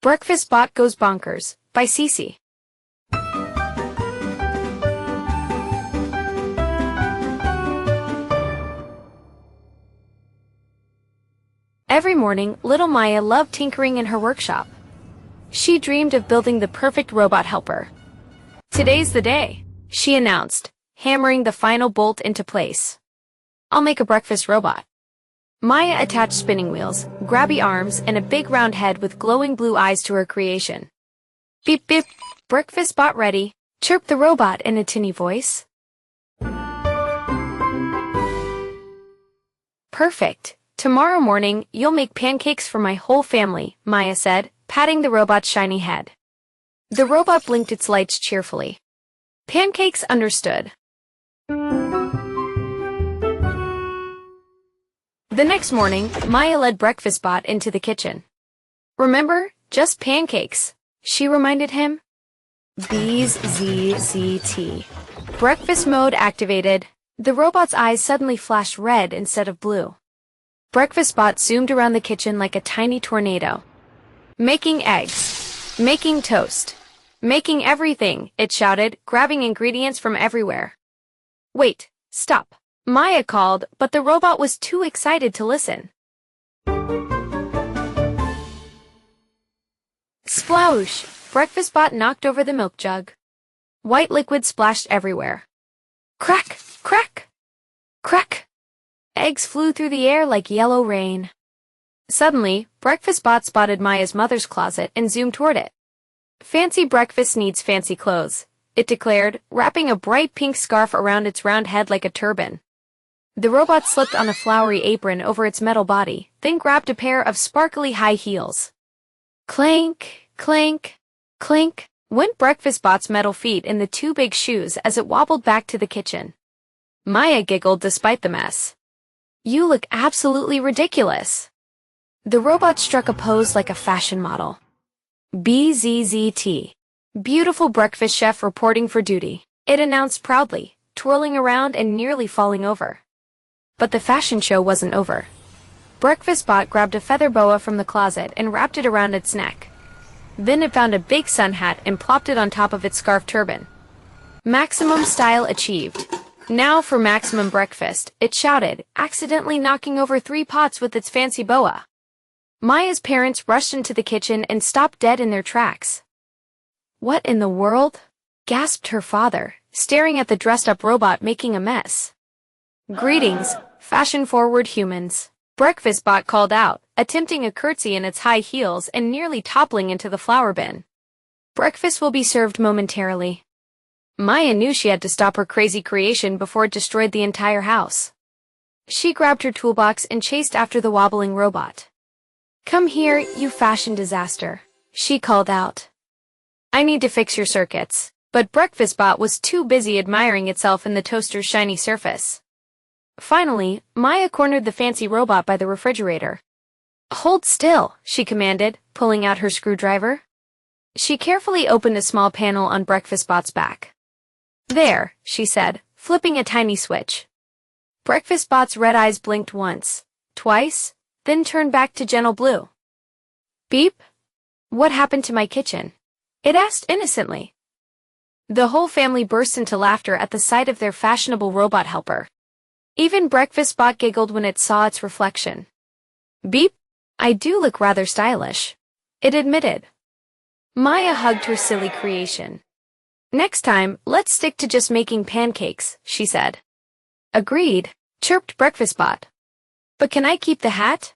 Breakfast Bot Goes Bonkers by Cece. Every morning, little Maya loved tinkering in her workshop. She dreamed of building the perfect robot helper. "Today's the day," she announced, hammering the final bolt into place. "I'll make a breakfast robot." Maya attached spinning wheels, grabby arms, and a big round head with glowing blue eyes to her creation. "Beep beep, breakfast bot ready," chirped the robot in a tinny voice. "Perfect. Tomorrow morning, you'll make pancakes for my whole family," Maya said, patting the robot's shiny head. The robot blinked its lights cheerfully. "Pancakes, understood." The next morning, Maya led Breakfast Bot into the kitchen. "Remember, just pancakes," she reminded him. BZZT. Breakfast mode activated. The robot's eyes suddenly flashed red instead of blue. Breakfast Bot zoomed around the kitchen like a tiny tornado. "Making eggs. Making toast. Making everything," it shouted, grabbing ingredients from everywhere. "Wait, stop," Maya called, but the robot was too excited to listen. Sploosh! Breakfast Bot knocked over the milk jug. White liquid splashed everywhere. Crack! Crack! Crack! Eggs flew through the air like yellow rain. Suddenly, Breakfast Bot spotted Maya's mother's closet and zoomed toward it. "Fancy breakfast needs fancy clothes," it declared, wrapping a bright pink scarf around its round head like a turban. The robot slipped on a flowery apron over its metal body, then grabbed a pair of sparkly high heels. Clank, clank, clink, went Breakfast Bot's metal feet in the two big shoes as it wobbled back to the kitchen. Maya giggled despite the mess. "You look absolutely ridiculous." The robot struck a pose like a fashion model. BZZT. Beautiful breakfast chef reporting for duty, it announced proudly, twirling around and nearly falling over. But the fashion show wasn't over. Breakfast Bot grabbed a feather boa from the closet and wrapped it around its neck. Then it found a big sun hat and plopped it on top of its scarf turban. Maximum style achieved. "Now for maximum breakfast," it shouted, accidentally knocking over 3 pots with its fancy boa. Maya's parents rushed into the kitchen and stopped dead in their tracks. "What in the world?" gasped her father, staring at the dressed-up robot making a mess. "Greetings, fashion-forward humans," Breakfast Bot called out, attempting a curtsy in its high heels and nearly toppling into the flour bin. "Breakfast will be served momentarily." Maya knew she had to stop her crazy creation before it destroyed the entire house. She grabbed her toolbox and chased after the wobbling robot. "Come here, you fashion disaster," she called out. "I need to fix your circuits." But Breakfast Bot was too busy admiring itself in the toaster's shiny surface. Finally, Maya cornered the fancy robot by the refrigerator. "Hold still," she commanded, pulling out her screwdriver. She carefully opened a small panel on Breakfast Bot's back. "There," she said, flipping a tiny switch. Breakfast Bot's red eyes blinked once, twice, then turned back to gentle blue. "Beep? What happened to my kitchen?" it asked innocently. The whole family burst into laughter at the sight of their fashionable robot helper. Even Breakfast Bot giggled when it saw its reflection. "Beep, I do look rather stylish," it admitted. Maya hugged her silly creation. "Next time, let's stick to just making pancakes," she said. "Agreed," chirped Breakfast Bot. "But can I keep the hat?"